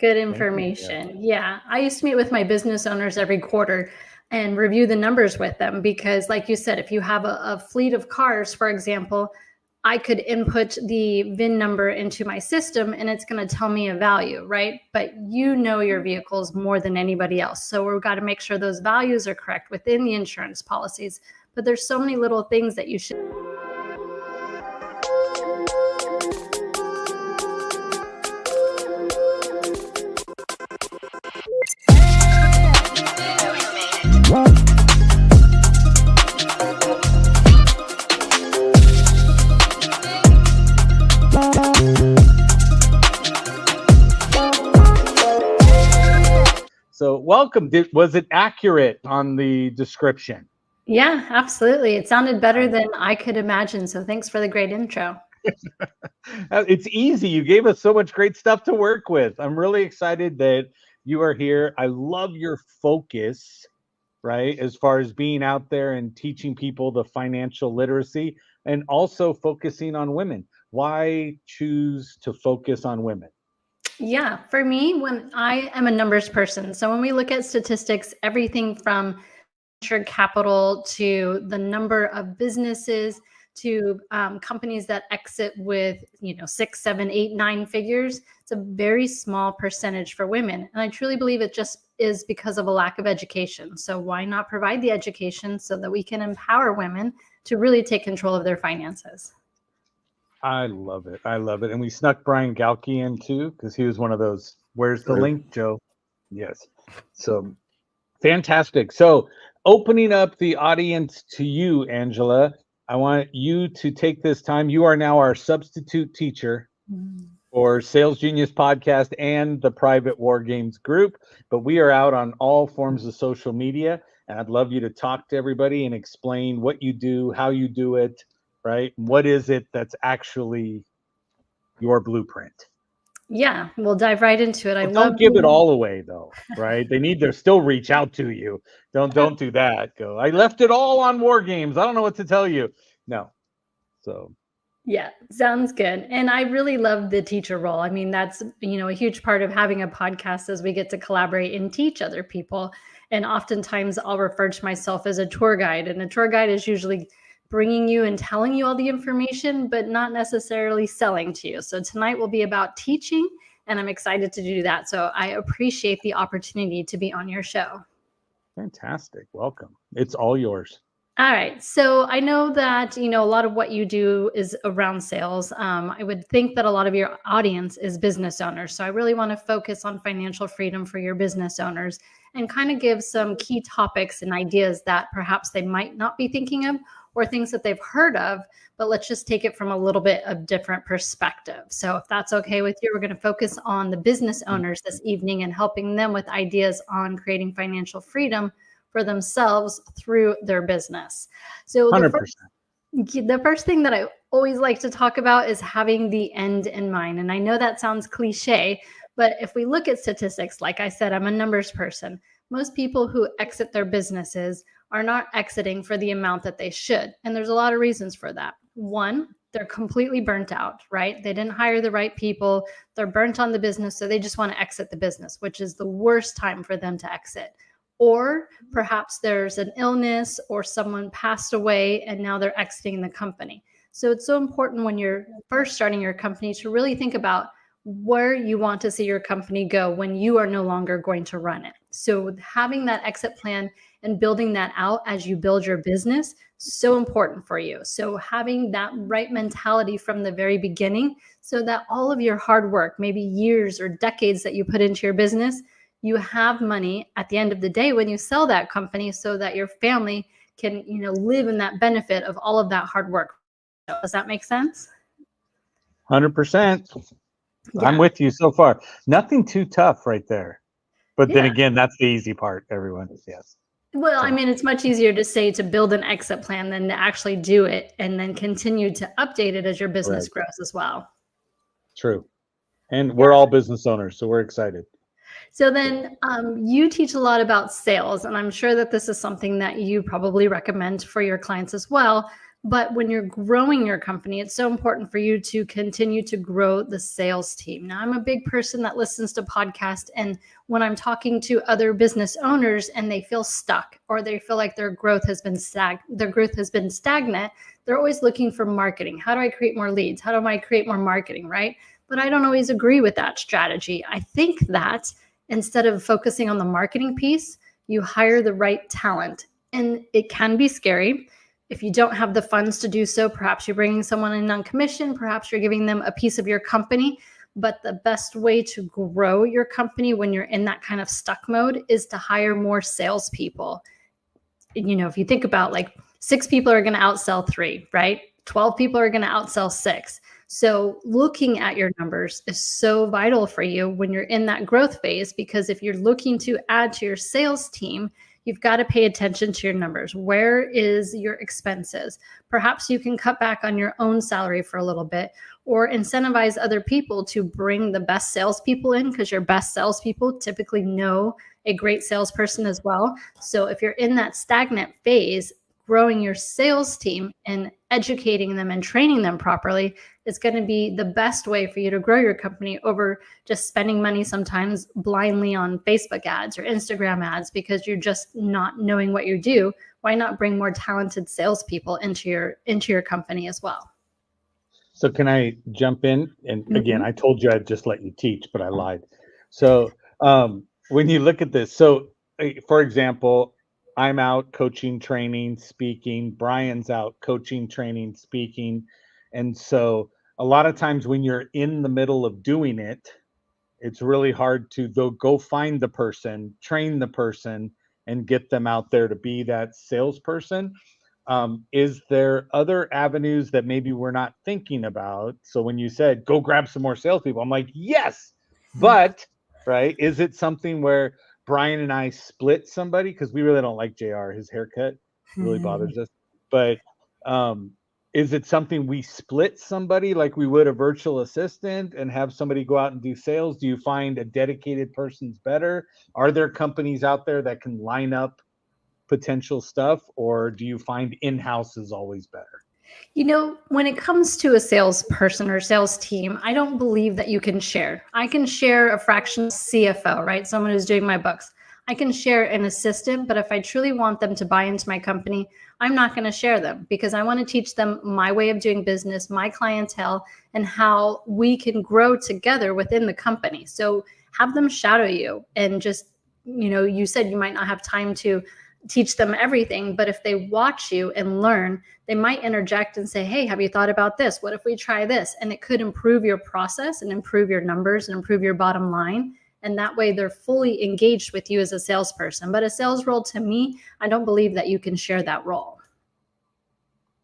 Good information. Yeah. I used to meet with my business owners every quarter and review the numbers with them because, like you said, if you have a fleet of cars, for example, I could input the VIN number into my system and it's going to tell me a value, right? But you know your vehicles more than anybody else. So we've got to make sure those values are correct within the insurance policies. But there's so many little things that you should. So welcome. Was it accurate on the description? Yeah, absolutely. It sounded better than I could imagine. So thanks for the great intro. It's easy. You gave us so much great stuff to work with. I'm really excited that you are here. I love your focus, right? As far as being out there and teaching people the financial literacy and also focusing on women. Why choose to focus on women? Yeah, for me, when I am a numbers person, so when we look at statistics, everything from venture capital to the number of businesses to companies that exit with 6, 7, 8, 9 figures, it's a very small percentage for women. And I truly believe it just is because of a lack of education. So why not provide the education so that we can empower women to really take control of their finances? I love it. I love it. And we snuck Brian Galkey in too, because he was one of those. Where's the link, Joe? Yes. So fantastic. So opening up the audience to you, Angela, I want you to take this time. You are now our substitute teacher for Sales Genius Podcast and the Private War Games group, but we are out on all forms of social media. And I'd love you to talk to everybody and explain what you do, how you do it, right? What is it that's actually your blueprint? Yeah, we'll dive right into it. Don't give it all away though, right? They need to still reach out to you. Don't do that. Go, I left it all on War Games. I don't know what to tell you. No. So yeah, sounds good. And I really love the teacher role. I mean, that's, a huge part of having a podcast as we get to collaborate and teach other people. And oftentimes I'll refer to myself as a tour guide, and a tour guide is usually bringing you and telling you all the information, but not necessarily selling to you. So tonight will be about teaching, and I'm excited to do that. So I appreciate the opportunity to be on your show. Fantastic. Welcome. It's all yours. All right. So I know that, a lot of what you do is around sales. I would think that a lot of your audience is business owners. So I really want to focus on financial freedom for your business owners and kind of give some key topics and ideas that perhaps they might not be thinking of, or things that they've heard of, but let's just take it from a little bit of different perspective. So if that's okay with you, we're going to focus on the business owners this evening and helping them with ideas on creating financial freedom for themselves through their business. So 100%. The first thing that I always like to talk about is having the end in mind. And I know that sounds cliche, but if we look at statistics, like I said, I'm a numbers person. Most people who exit their businesses are not exiting for the amount that they should. And there's a lot of reasons for that. One, they're completely burnt out, right? They didn't hire the right people. They're burnt on the business, so they just want to exit the business, which is the worst time for them to exit. Or perhaps there's an illness or someone passed away and now they're exiting the company. So it's so important when you're first starting your company to really think about where you want to see your company go when you are no longer going to run it. So having that exit plan and building that out as you build your business, so important for you. So having that right mentality from the very beginning so that all of your hard work, maybe years or decades that you put into your business, you have money at the end of the day when you sell that company so that your family can, live in that benefit of all of that hard work. Does that make sense? 100%. Yeah. I'm with you so far. Nothing too tough right there. But then again, that's the easy part, everyone. Yes. Well, I mean, it's much easier to say to build an exit plan than to actually do it and then continue to update it as your business grows as well. True. And we're all business owners, so we're excited. So then you teach a lot about sales, and I'm sure that this is something that you probably recommend for your clients as well. But when you're growing your company, it's so important for you to continue to grow the sales team. Now, I'm a big person that listens to podcasts, and when I'm talking to other business owners and they feel stuck or they feel like their growth has been stagnant, they're always looking for marketing. How do I create more leads? How do I create more marketing, right? But I don't always agree with that strategy. I think that instead of focusing on the marketing piece, you hire the right talent. And it can be scary. If you don't have the funds to do so, perhaps you're bringing someone in on commission, perhaps you're giving them a piece of your company. But the best way to grow your company when you're in that kind of stuck mode is to hire more salespeople. If you think about, like, 6 people are going to outsell 3, right? 12 people are going to outsell 6. So looking at your numbers is so vital for you when you're in that growth phase, because if you're looking to add to your sales team, you've got to pay attention to your numbers. Where is your expenses? Perhaps you can cut back on your own salary for a little bit, or incentivize other people to bring the best salespeople in, because your best salespeople typically know a great salesperson as well. So if you're in that stagnant phase, growing your sales team and educating them and training them properly is going to be the best way for you to grow your company over just spending money sometimes blindly on Facebook ads or Instagram ads because you're just not knowing what you do. Why not bring more talented salespeople into your company as well? So can I jump in? And again, I told you I'd just let you teach, but I lied. So when you look at this, so for example, I'm out coaching, training, speaking. Brian's out coaching, training, speaking. And so a lot of times when you're in the middle of doing it, it's really hard to go find the person, train the person, and get them out there to be that salesperson. Is there other avenues that maybe we're not thinking about? So when you said, go grab some more salespeople, I'm like, yes, but, right, is it something where Brian and I split somebody? Because we really don't like JR. His haircut really bothers us. But is it something we split somebody like we would a virtual assistant and have somebody go out and do sales? Do you find a dedicated person's better? Are there companies out there that can line up potential stuff, or do you find in-house is always better? When it comes to a salesperson or sales team, I don't believe that you can share. I can share a fractional CFO, right? Someone who's doing my books. I can share an assistant, but if I truly want them to buy into my company, I'm not going to share them, because I want to teach them my way of doing business, my clientele, and how we can grow together within the company. So have them shadow you, and just, you said you might not have time to teach them everything, but if they watch you and learn, they might interject and say, hey, have you thought about this? What if we try this? And it could improve your process and improve your numbers and improve your bottom line. And that way they're fully engaged with you as a salesperson. But a sales role, to me, I don't believe that you can share that role.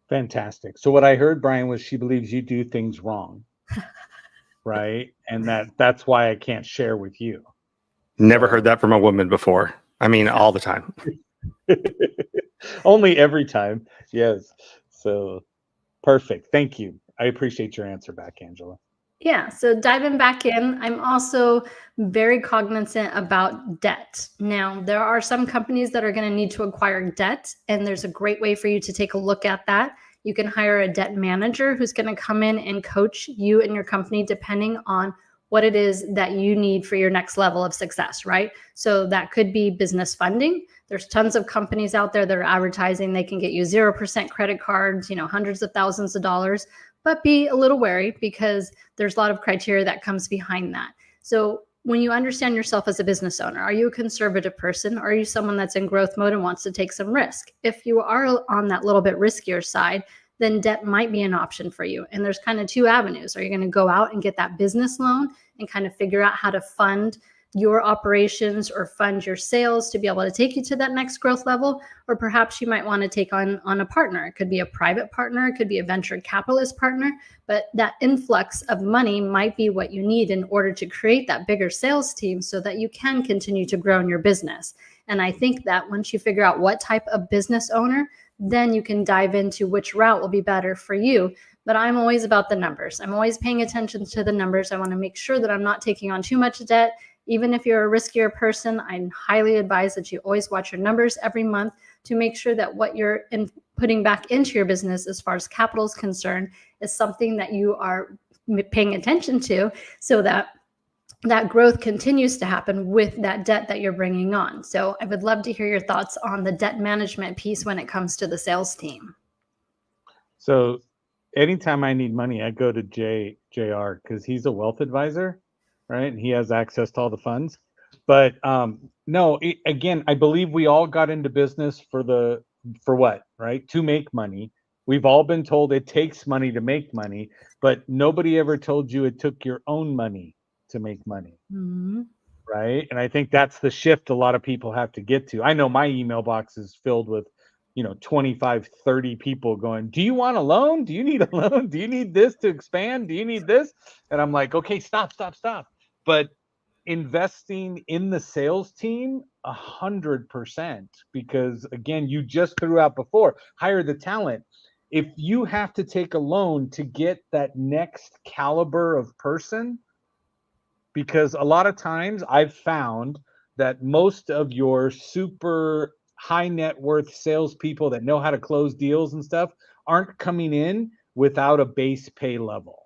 Fantastic. So what I heard, Brian, was she believes you do things wrong, right? And that's why I can't share with you. Never heard that from a woman before. I mean, all the time. Only every time. Yes. So perfect. Thank you. I appreciate your answer back, Angela. Yeah. So diving back in, I'm also very cognizant about debt. Now, there are some companies that are going to need to acquire debt, and there's a great way for you to take a look at that. You can hire a debt manager who's going to come in and coach you and your company depending on what it is that you need for your next level of success, right? So that could be business funding. There's tons of companies out there that are advertising they can get you 0% credit cards, hundreds of thousands of dollars, but be a little wary because there's a lot of criteria that comes behind that. So when you understand yourself as a business owner, are you a conservative person? Or are you someone that's in growth mode and wants to take some risk? If you are on that little bit riskier side, then debt might be an option for you. And there's kind of 2 avenues. Are you going to go out and get that business loan and kind of figure out how to fund your operations or fund your sales to be able to take you to that next growth level? Or perhaps you might want to take on a partner. It could be a private partner, it could be a venture capitalist partner, but that influx of money might be what you need in order to create that bigger sales team so that you can continue to grow in your business. And I think that once you figure out what type of business owner, then you can dive into which route will be better for you. But I'm always about the numbers. I'm always paying attention to the numbers. I want to make sure that I'm not taking on too much debt. Even if you're a riskier person, I highly advise that you always watch your numbers every month to make sure that what you're putting back into your business as far as capital is concerned is something that you are paying attention to, so that growth continues to happen with that debt that you're bringing on. So I would love to hear your thoughts on the debt management piece when it comes to the sales team. So anytime I need money, I go to JR because he's a wealth advisor, right? And he has access to all the funds. But again, I believe we all got into business for what, right? To make money. We've all been told it takes money to make money, but nobody ever told you it took your own money to make money. Mm-hmm. Right. And I think that's the shift a lot of people have to get to. I know my email box is filled with, 25, 30 people going, do you want a loan? Do you need a loan? Do you need this to expand? Do you need this? And I'm like, okay, stop. But investing in the sales team 100%, because again, you just threw out before, hire the talent. If you have to take a loan to get that next caliber of person, because a lot of times I've found that most of your super high net worth salespeople that know how to close deals and stuff aren't coming in without a base pay level.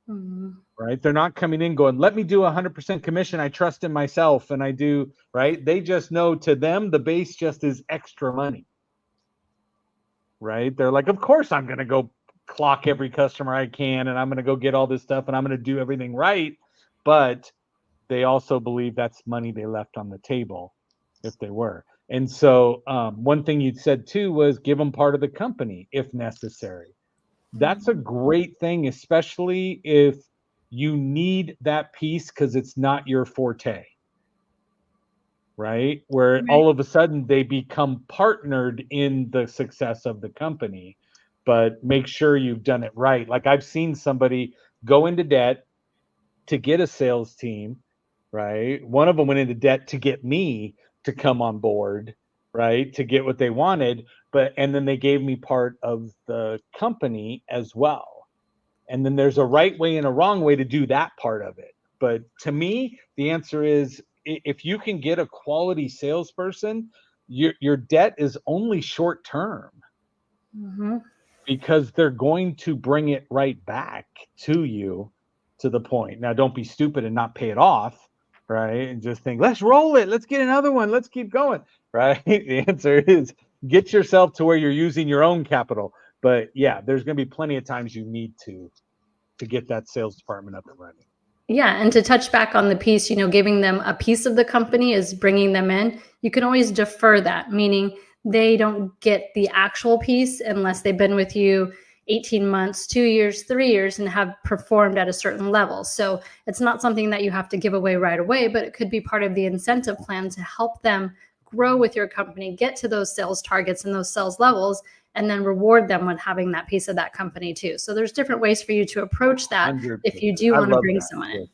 Mm-hmm. Right? They're not coming in going, let me do 100% commission. I trust in myself and I do, right? They just know, to them, the base just is extra money. Right? They're like, of course I'm going to go clock every customer I can, and I'm going to go get all this stuff, and I'm going to do everything right. But they also believe that's money they left on the table if they were. And so one thing you said too was give them part of the company if necessary. That's a great thing, especially if you need that piece because it's not your forte. Right? Where all of a sudden they become partnered in the success of the company, but make sure you've done it right. Like I've seen somebody go into debt to get a sales team, right? One of them went into debt to get me to come on board, right? To get what they wanted, and then they gave me part of the company as well. And then there's a right way and a wrong way to do that part of it. But to me, the answer is, if you can get a quality salesperson, your debt is only short term. Mm-hmm. Because they're going to bring it right back to you to the point. Now, don't be stupid and not pay it off, right? And just think, let's roll it. Let's get another one. Let's keep going, right? The answer is get yourself to where you're using your own capital. But yeah, there's going to be plenty of times you need to get that sales department up and running. Yeah. And to touch back on the piece, giving them a piece of the company is bringing them in. You can always defer that, meaning they don't get the actual piece unless they've been with you 18 months, 2 years, 3 years, and have performed at a certain level. So it's not something that you have to give away right away, but it could be part of the incentive plan to help them grow with your company, get to those sales targets and those sales levels, and then reward them with having that piece of that company too. So there's different ways for you to approach that 100%. If you do want to bring someone in.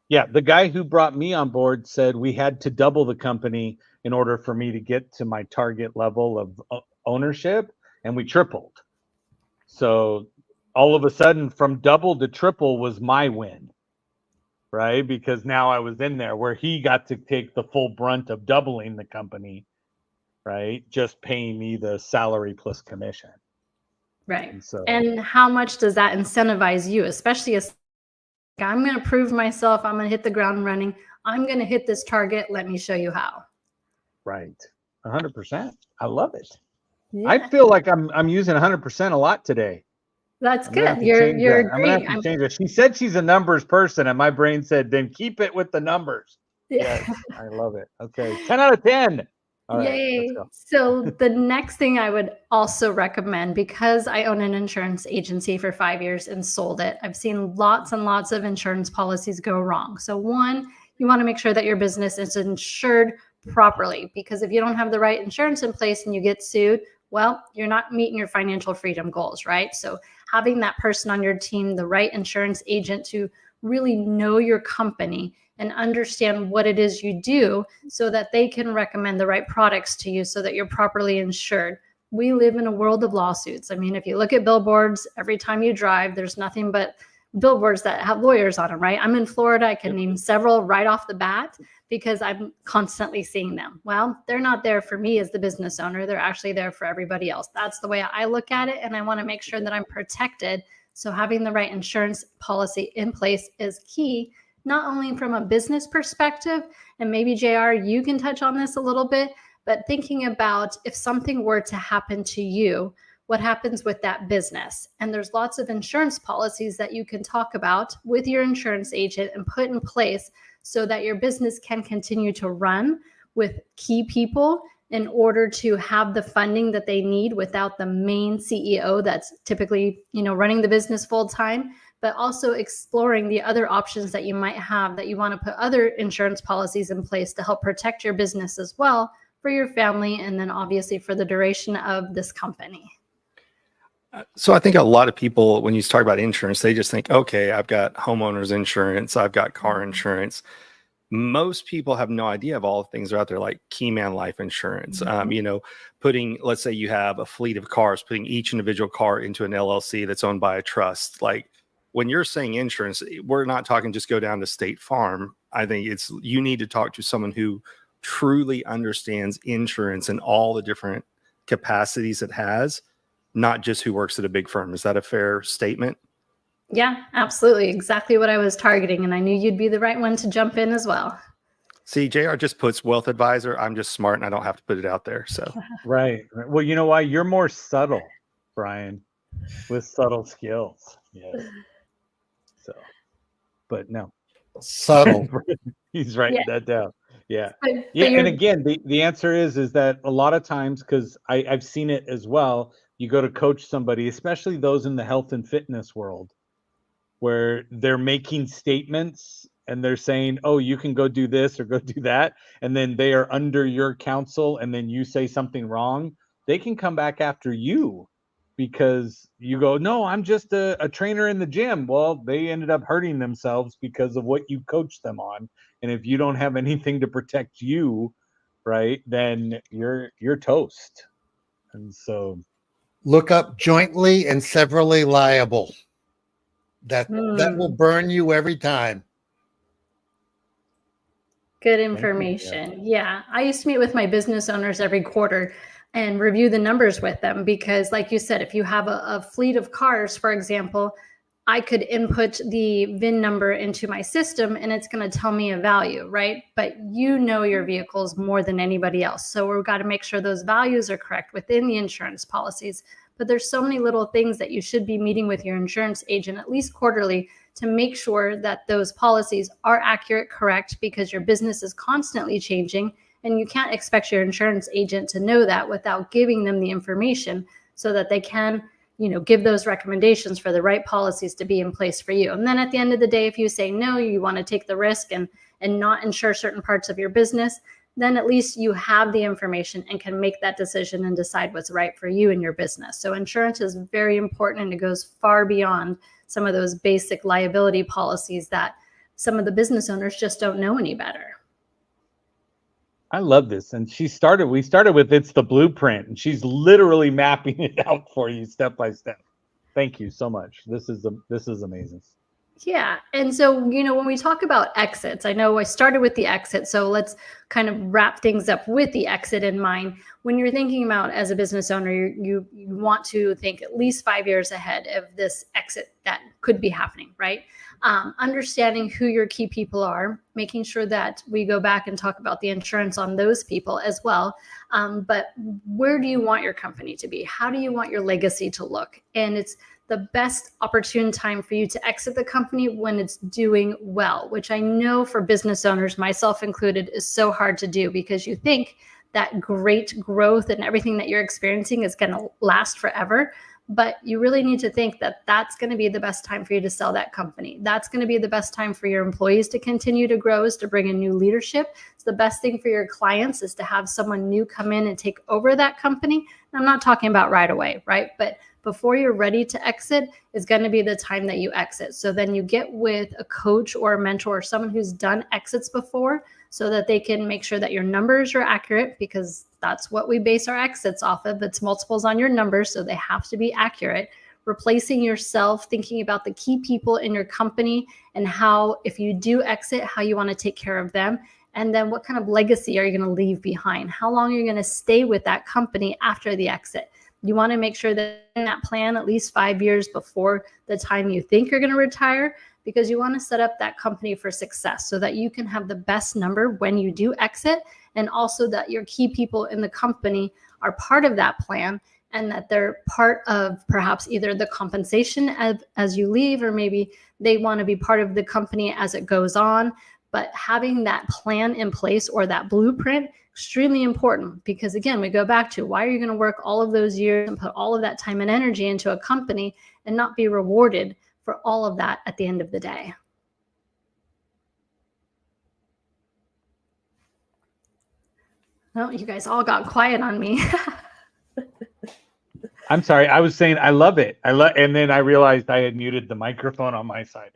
Yeah, the guy who brought me on board said we had to double the company in order for me to get to my target level of ownership, and we tripled. So all of a sudden, from double to triple was my win, right? Because now I was in there where he got to take the full brunt of doubling the company, right? Just paying me the salary plus commission. Right. And how much does that incentivize you, especially as I'm going to prove myself, I'm going to hit the ground running, I'm going to hit this target, let me show you how. Right. 100%. I love it. Yeah. I feel like I'm using 100% a lot today. That's good. You're great. I'm going to have to change it. She said she's a numbers person, and my brain said, then keep it with the numbers. Yeah. Yes, I love it. Okay. 10 out of 10. All Yay. Right, so the next thing I would also recommend, because I own an insurance agency for 5 years and sold it, I've seen lots and lots of insurance policies go wrong. So one, you want to make sure that your business is insured properly, because if you don't have the right insurance in place and you get sued, well, you're not meeting your financial freedom goals, right? So having that person on your team, the right insurance agent to really know your company and understand what it is you do so that they can recommend the right products to you so that you're properly insured. We live in a world of lawsuits. I mean, if you look at billboards, every time you drive, there's nothing but billboards that have lawyers on them, right? I'm in Florida. I can name several right off the bat because I'm constantly seeing them. Well, they're not there for me as the business owner. They're actually there for everybody else. That's the way I look at it. And I want to make sure that I'm protected. So having the right insurance policy in place is key, not only from a business perspective, and maybe JR, you can touch on this a little bit, but thinking about if something were to happen to you, what happens with that business? And there's lots of insurance policies that you can talk about with your insurance agent and put in place so that your business can continue to run with key people in order to have the funding that they need without the main CEO that's typically, running the business full time, but also exploring the other options that you might have that you want to put other insurance policies in place to help protect your business as well for your family, and then obviously for the duration of this company. So I think a lot of people, when you talk about insurance, they just think, okay, I've got homeowners insurance, I've got car insurance. Most people have no idea of all the things that are out there, like Keyman life insurance. Putting, let's say you have a fleet of cars, putting each individual car into an LLC that's owned by a trust. Like when you're saying insurance, we're not talking just go down to State Farm. I think you need to talk to someone who truly understands insurance and all the different capacities it has, not just who works at a big firm. Is that a fair statement? Yeah, absolutely. Exactly what I was targeting. And I knew you'd be the right one to jump in as well. See, JR just puts wealth advisor. I'm just smart and I don't have to put it out there. So Right. Well, you know why? You're more subtle, Brian, with subtle skills. Yes. So, but no. Subtle. He's writing that down. Yeah. But And again, the answer is that a lot of times, because I've seen it as well, you go to coach somebody, especially those in the health and fitness world, where they're making statements and they're saying, oh, you can go do this or go do that. And then they are under your counsel and then you say something wrong. They can come back after you because you go, no, I'm just a trainer in the gym. Well, they ended up hurting themselves because of what you coached them on. And if you don't have anything to protect you, right, then you're toast. And so look up jointly and severally liable. That will burn you every time. Good information. Yeah. I used to meet with my business owners every quarter and review the numbers with them because, like you said, if you have a fleet of cars, for example, I could input the VIN number into my system and it's going to tell me a value, right? But you know your vehicles more than anybody else. So we've got to make sure those values are correct within the insurance policies. But there's so many little things that you should be meeting with your insurance agent at least quarterly to make sure that those policies are accurate, correct, because your business is constantly changing and you can't expect your insurance agent to know that without giving them the information so that they can, give those recommendations for the right policies to be in place for you. And then at the end of the day, if you say no, you want to take the risk and not insure certain parts of your business, then at least you have the information and can make that decision and decide what's right for you and your business. So insurance is very important and it goes far beyond some of those basic liability policies that some of the business owners just don't know any better. I love this. And we started with it's the blueprint and she's literally mapping it out for you step by step. Thank you so much. This is amazing. Yeah. And so, when we talk about exits, I know I started with the exit. So let's kind of wrap things up with the exit in mind. When you're thinking about as a business owner, you want to think at least 5 years ahead of this exit that could be happening, right? Understanding who your key people are, making sure that we go back and talk about the insurance on those people as well. But where do you want your company to be? How do you want your legacy to look? And it's the best opportune time for you to exit the company when it's doing well, which I know for business owners, myself included, is so hard to do because you think that great growth and everything that you're experiencing is going to last forever. But you really need to think that that's going to be the best time for you to sell that company. That's going to be the best time for your employees to continue to grow, is to bring in new leadership. It's the best thing for your clients is to have someone new come in and take over that company. And I'm not talking about right away, right? But before you're ready to exit is going to be the time that you exit. So then you get with a coach or a mentor or someone who's done exits before so that they can make sure that your numbers are accurate, because that's what we base our exits off of. It's multiples on your numbers, so they have to be accurate. replacing yourself, thinking about the key people in your company and how, if you do exit, how you want to take care of them. And then what kind of legacy are you going to leave behind? How long are you going to stay with that company after the exit? You want to make sure that in that plan at least 5 years before the time you think you're going to retire, because you want to set up that company for success so that you can have the best number when you do exit, and also that your key people in the company are part of that plan, and that they're part of perhaps either the compensation as you leave, or maybe they want to be part of the company as it goes on. But having that plan in place, or that blueprint, extremely important, because again, we go back to, why are you going to work all of those years and put all of that time and energy into a company and not be rewarded for all of that at the end of the day? Oh, you guys all got quiet on me. I'm sorry. I was saying I love it. And then I realized I had muted the microphone on my side.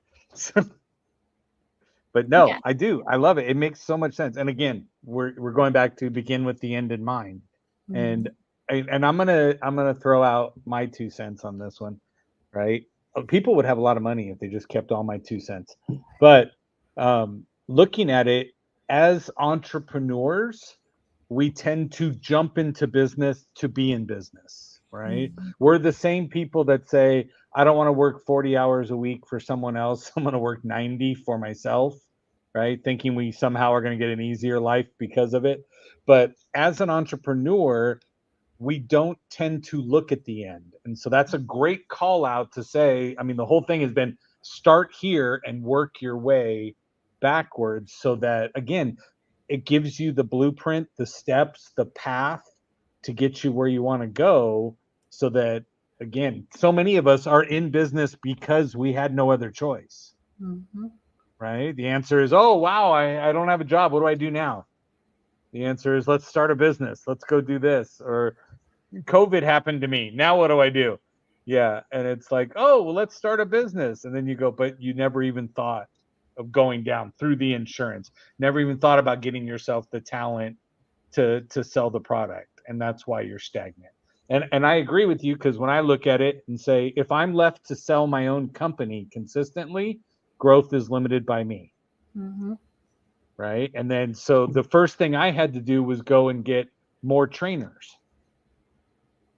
But no, yeah. I do. I love it. It makes so much sense. And again, we're going back to begin with the end in mind. Mm-hmm. And I'm gonna throw out my 2 cents on this one, right? People would have a lot of money if they just kept all my 2 cents. But looking at it as entrepreneurs, we tend to jump into business to be in business, right? Mm-hmm. We're the same people that say, I don't want to work 40 hours a week for someone else. I'm going to work 90 for myself, right? Thinking we somehow are going to get an easier life because of it. But as an entrepreneur, we don't tend to look at the end. And so that's a great call out to say, I mean, the whole thing has been start here and work your way backwards, so that, again, it gives you the blueprint, the steps, the path to get you where you want to go, so that, again, so many of us are in business because we had no other choice, mm-hmm. right? The answer is, oh, wow, I don't have a job. What do I do now? The answer is, let's start a business. Let's go do this. Or COVID happened to me. Now what do I do? Yeah. And it's like, oh, well, let's start a business. And then you go, but you never even thought of going down through the insurance. Never even thought about getting yourself the talent to sell the product. And that's why you're stagnant. And I agree with you, because when I look at it and say, if I'm left to sell my own company consistently, growth is limited by me. Mm-hmm. Right. And then so the first thing I had to do was go and get more trainers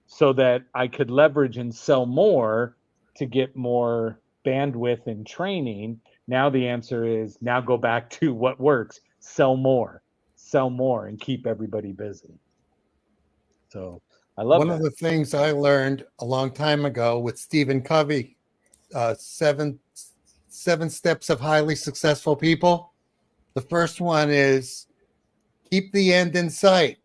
so that I could leverage and sell more to get more bandwidth and training. Now the answer is, now go back to what works, sell more, and keep everybody busy. So I love one of the things I learned a long time ago with Stephen Covey, 7 steps of highly successful people. The first one is keep the end in sight,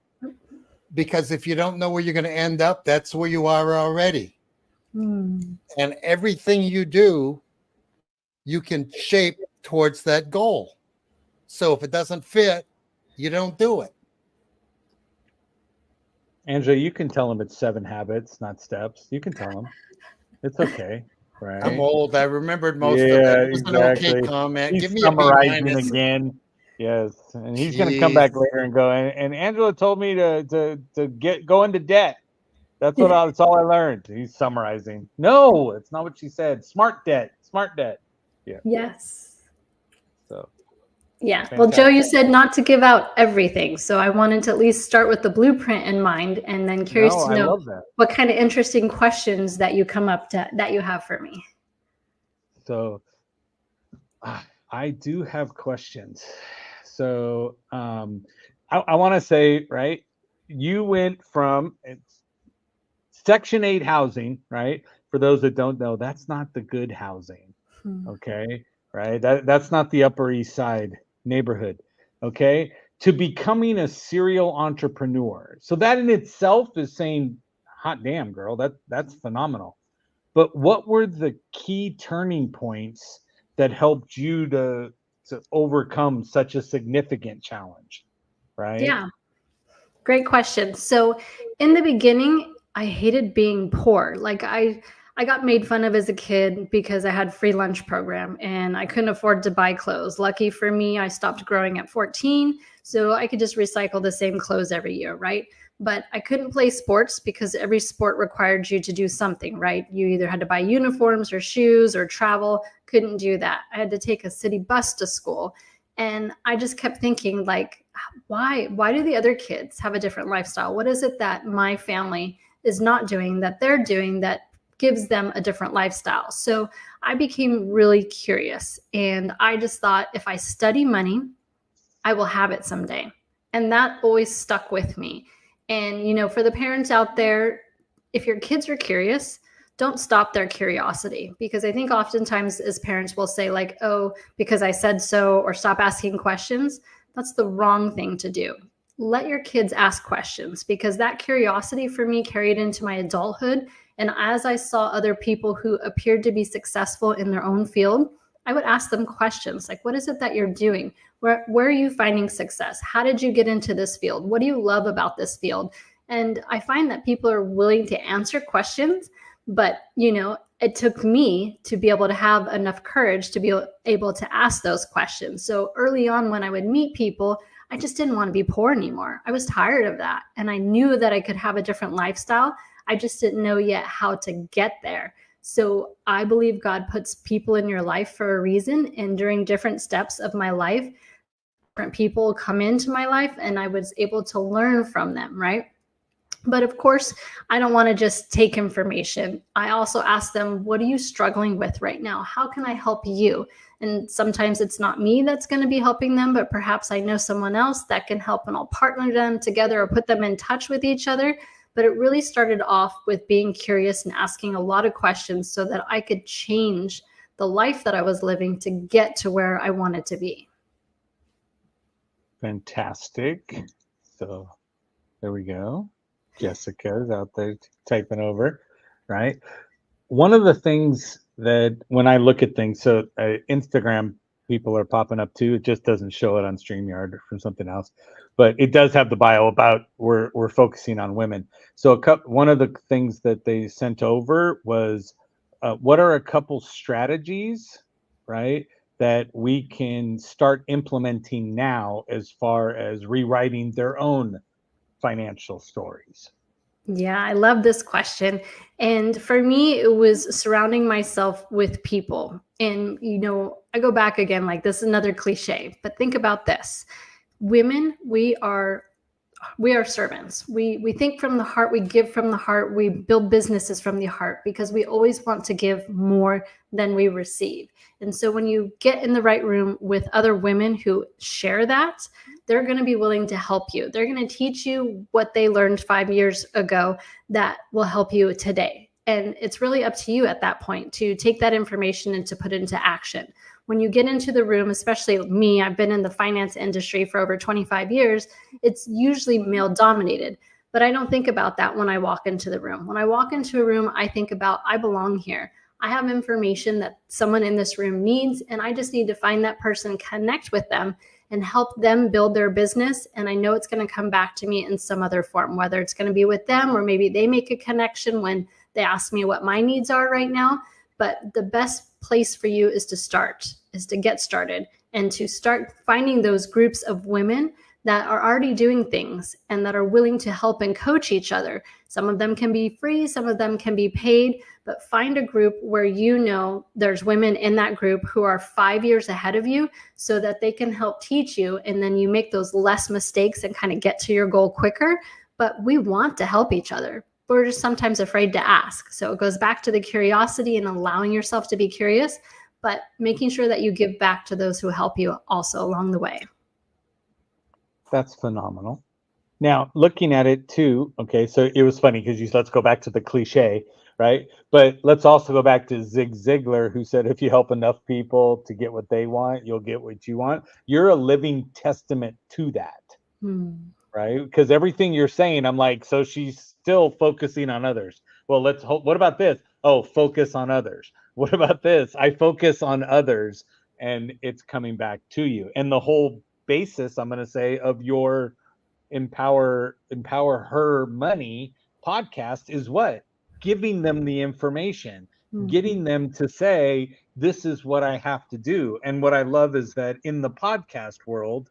because if you don't know where you're going to end up, that's where you are already. And everything you do, you can shape towards that goal. So if it doesn't fit, you don't do it. Angela, you can tell them it's 7 habits, not steps. You can tell them. It's okay. Right. I'm old. I remembered most of it. It was exactly. An okay comment. He's give me summarizing a again. Yes. And he's going to come back later and go, and Angela told me to go into debt. That's all I learned. He's summarizing. No, it's not what she said. Smart debt. Yeah. Yes. So. Yeah. Fantastic. Well, Joe, you said not to give out everything. So I wanted to at least start with the blueprint in mind, and then curious to know what kind of interesting questions that you come up to, that you have for me. So I do have questions. So I want to say, right, you went from Section 8 housing, right? For those that don't know, that's not the good housing. Okay. Right. That's not the Upper East Side neighborhood. Okay. To becoming a serial entrepreneur. So that in itself is saying, hot damn, girl, that's phenomenal. But what were the key turning points that helped you to overcome such a significant challenge? Right. Yeah. Great question. So in the beginning, I hated being poor. Like I I got made fun of as a kid because I had free lunch program and I couldn't afford to buy clothes. Lucky for me, I stopped growing at 14, so I could just recycle the same clothes every year, right? But I couldn't play sports because every sport required you to do something, right? You either had to buy uniforms or shoes or travel. Couldn't do that. I had to take a city bus to school. And I just kept thinking, like, why do the other kids have a different lifestyle? What is it that my family is not doing that they're doing that gives them a different lifestyle? So I became really curious, and I just thought, if I study money, I will have it someday. And that always stuck with me. And, you know, for the parents out there, if your kids are curious, don't stop their curiosity, because I think oftentimes as parents we'll say, like, oh, because I said so, or stop asking questions. That's the wrong thing to do. Let your kids ask questions, because that curiosity for me carried into my adulthood. And as I saw other people who appeared to be successful in their own field, I would ask them questions like, what is it that you're doing? Where are you finding success? How did you get into this field? What do you love about this field? And I find that people are willing to answer questions, but, you know, it took me to be able to have enough courage to be able to ask those questions. So early on, when I would meet people, I just didn't want to be poor anymore. I was tired of that. And I knew that I could have a different lifestyle. I just didn't know yet how to get there. So I believe God puts people in your life for a reason. And during different steps of my life, different people come into my life and I was able to learn from them, right? But of course, I don't want to just take information. I also ask them, what are you struggling with right now? How can I help you? And sometimes it's not me that's going to be helping them, but perhaps I know someone else that can help, and I'll partner them together or put them in touch with each other. But it really started off with being curious and asking a lot of questions so that I could change the life that I was living to get to where I wanted to be. Fantastic. So there we go. Jessica's out there typing over, right? One of the things that when I look at things, so Instagram people are popping up too. It just doesn't show it on StreamYard or from something else, but it does have the bio about we're focusing on women. So one of the things that they sent over was what are a couple strategies, right, that we can start implementing now as far as rewriting their own financial stories? Yeah, I love this question. And for me, it was surrounding myself with people. And, you know, I go back again, like this is another cliche, but think about this. Women, we are servants. We think from the heart, we give from the heart, we build businesses from the heart, because we always want to give more than we receive. And so when you get in the right room with other women who share that, they're going to be willing to help you. They're going to teach you what they learned 5 years ago that will help you today. And it's really up to you at that point to take that information and to put it into action. When you get into the room, especially me, I've been in the finance industry for over 25 years, it's usually male dominated. But I don't think about that when I walk into the room. When I walk into a room, I think about, I belong here. I have information that someone in this room needs, and I just need to find that person, connect with them, and help them build their business. And I know it's going to come back to me in some other form, whether it's going to be with them or maybe they make a connection when they ask me what my needs are right now. But the best place for you is to get started and to start finding those groups of women that are already doing things and that are willing to help and coach each other. Some of them can be free, some of them can be paid, but find a group where you know there's women in that group who are 5 years ahead of you so that they can help teach you, and then you make those less mistakes and kind of get to your goal quicker. But we want to help each other. We're just sometimes afraid to ask. So it goes back to the curiosity and allowing yourself to be curious, but making sure that you give back to those who help you also along the way. That's phenomenal. Now, looking at it too, okay, so it was funny because let's go back to the cliche, right? But let's also go back to Zig Ziglar, who said, if you help enough people to get what they want, you'll get what you want. You're a living testament to that, right? Because everything you're saying, I'm like, so she's still focusing on others. Well, let's hope. What about this? Oh, focus on others. What about this? I focus on others, and it's coming back to you. And the whole basis, I'm going to say, of your Empower Her Money podcast is what? giving them the information, getting them to say, this is what I have to do. And what I love is that in the podcast world,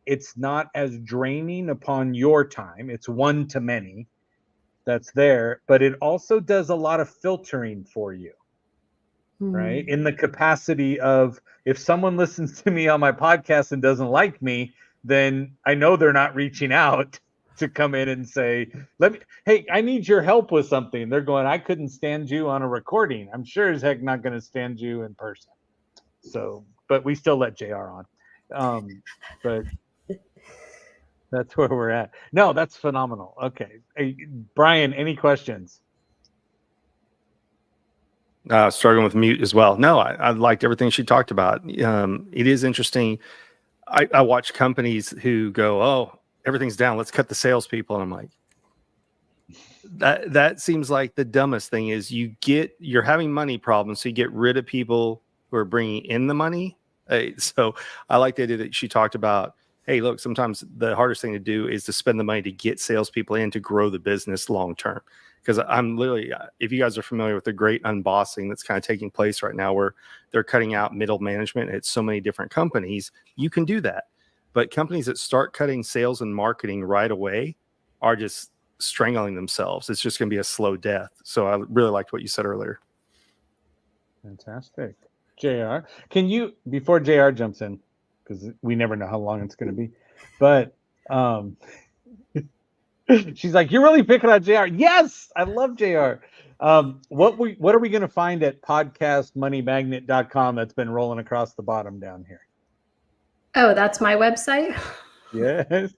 it's not as draining upon your time. It's one to many that's there, but it also does a lot of filtering for you, right? In the capacity of, if someone listens to me on my podcast and doesn't like me, then I know they're not reaching out to come in and say, hey, I need your help with something. They're going, I couldn't stand you on a recording. I'm sure as heck not going to stand you in person. So, but we still let JR on. But that's where we're at. No, that's phenomenal. Okay. Hey, Brian, any questions? Struggling with mute as well. No, I liked everything she talked about. It is interesting. I watch companies who go, oh, everything's down, let's cut the salespeople. And I'm like, that seems like the dumbest thing. Is you're having money problems, so you get rid of people who are bringing in the money. So I like the idea that she talked about, hey, look, sometimes the hardest thing to do is to spend the money to get salespeople in to grow the business long term. Because I'm literally, if you guys are familiar with the great unbossing that's kind of taking place right now, where they're cutting out middle management at so many different companies, you can do that. But companies that start cutting sales and marketing right away are just strangling themselves. It's just going to be a slow death. So I really liked what you said earlier. Fantastic. JR, can you, before JR jumps in, because we never know how long it's going to be, but she's like, you're really picking on JR. Yes, I love JR. What are we going to find at podcastmoneymagnet.com that's been rolling across the bottom down here? Oh, that's my website? Yes.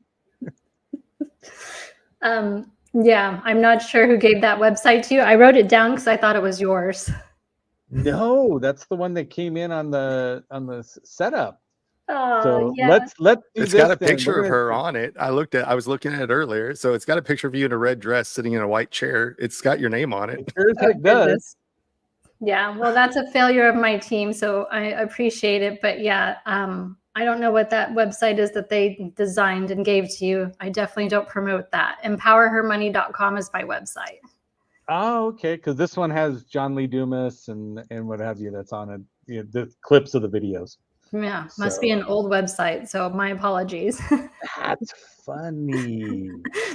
Yeah, I'm not sure who gave that website to you. I wrote it down because I thought it was yours. No, that's the one that came in on the setup. Oh, so yeah. let's do it's this. Got a picture of her on it. I was looking at it earlier. So it's got a picture of you in a red dress sitting in a white chair. It's got your name on it. It does. Yeah, well, that's a failure of my team, so I appreciate it. But yeah, I don't know what that website is that they designed and gave to you. I definitely don't promote that. Empowerhermoney.com is my website. Oh, okay. Because this one has John Lee Dumas and what have you that's on it. You know, the clips of the videos. Yeah, must be an old website. So my apologies. That's funny.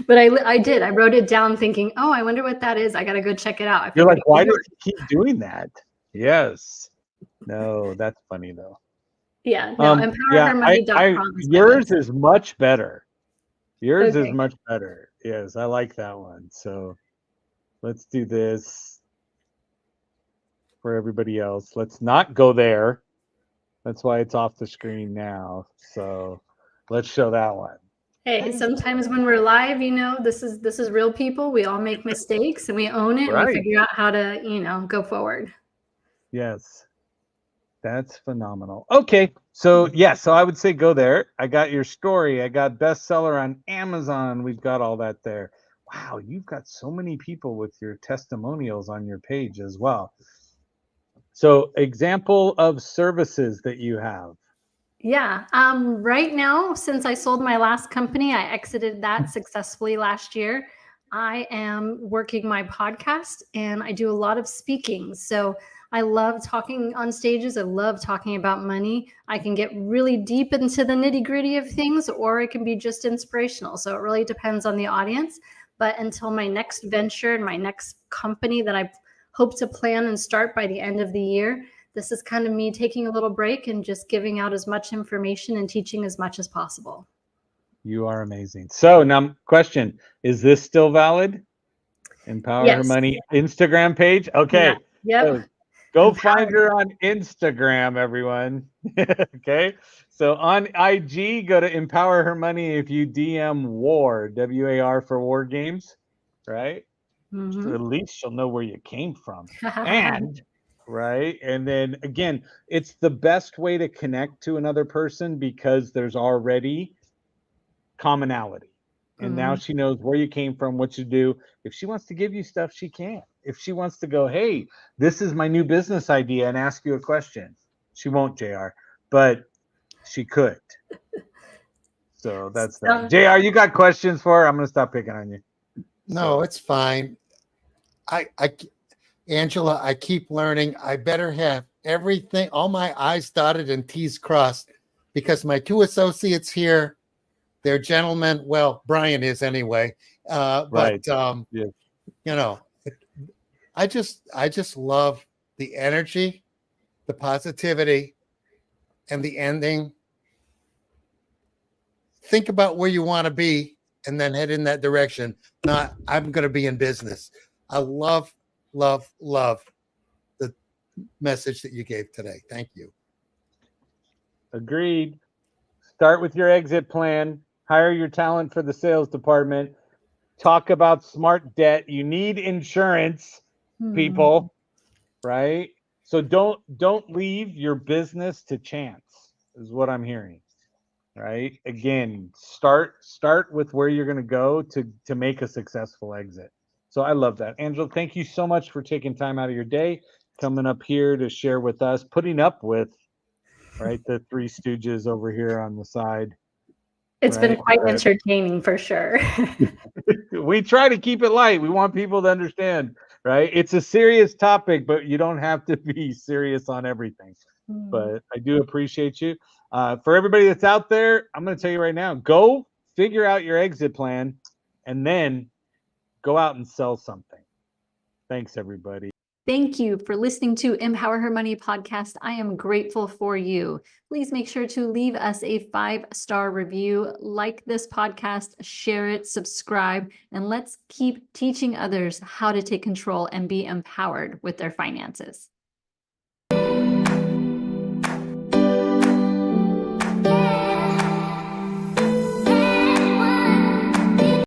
But I wrote it down thinking, oh, I wonder what that is. I got to go check it out. You're like, why does he keep doing that? Yes. No, that's funny though. Yeah. No, empowerhermoney.com. Yours is much better. Yours is much better. Yes, I like that one. So let's do this for everybody else. Let's not go there. That's why it's off the screen now. So let's show that one. Hey, sometimes when we're live, you know, this is real people. We all make mistakes and we own it. Right. And we figure out how to, you know, go forward. Yes. That's phenomenal. Okay. So yeah, so I would say go there. I got your story. I got bestseller on Amazon. We've got all that there. Wow, you've got so many people with your testimonials on your page as well. So example of services that you have. Yeah. Right now, since I sold my last company, I exited that successfully last year. I am working my podcast and I do a lot of speaking. So I love talking on stages. I love talking about money. I can get really deep into the nitty-gritty of things, or it can be just inspirational. So it really depends on the audience. But until my next venture and my next company that I hope to plan and start by the end of the year, this is kind of me taking a little break and just giving out as much information and teaching as much as possible. You are amazing. So now question, is this still valid? Empower Her Money Instagram page? Okay. Yeah. Yep. So go find her on Instagram, everyone. Okay. So on IG, go to Empower Her Money if you DM WAR, WAR for War Games, right? Mm-hmm. So at least she'll know where you came from. And right. And then again, it's the best way to connect to another person because there's already commonality. And now she knows where you came from, what you do. If she wants to give you stuff, she can. If she wants to go, hey, this is my new business idea and ask you a question. She won't, JR, but she could. So that's that. JR, you got questions for her? I'm going to stop picking on you. No, it's fine. Angela, I keep learning. I better have everything, all my I's dotted and T's crossed, because my two associates here, they're gentlemen. Well, Brian is anyway. Right. But Yeah. you know, I just love the energy, the positivity, and the ending. Think about where you want to be and then head in that direction. Not, I'm going to be in business. I love the message that you gave today. Thank you. Agreed. Start with your exit plan. Hire your talent for the sales department. Talk about smart debt. You need insurance, people, right? So don't leave your business to chance, is what I'm hearing. Right? Again, start with where you're going to go to make a successful exit. So I love that. Angela, thank you so much for taking time out of your day, coming up here to share with us, putting up with, right, the Three Stooges over here on the side. It's right? been quite entertaining for sure. We try to keep it light. We want people to understand, right? It's a serious topic, but you don't have to be serious on everything. But I do appreciate you. For everybody that's out there, I'm going to tell you right now, go figure out your exit plan and then go out and sell something. Thanks, everybody. Thank you for listening to Empower Her Money podcast. I am grateful for you. Please make sure to leave us a 5-star review, like this podcast, share it, subscribe, and let's keep teaching others how to take control and be empowered with their finances.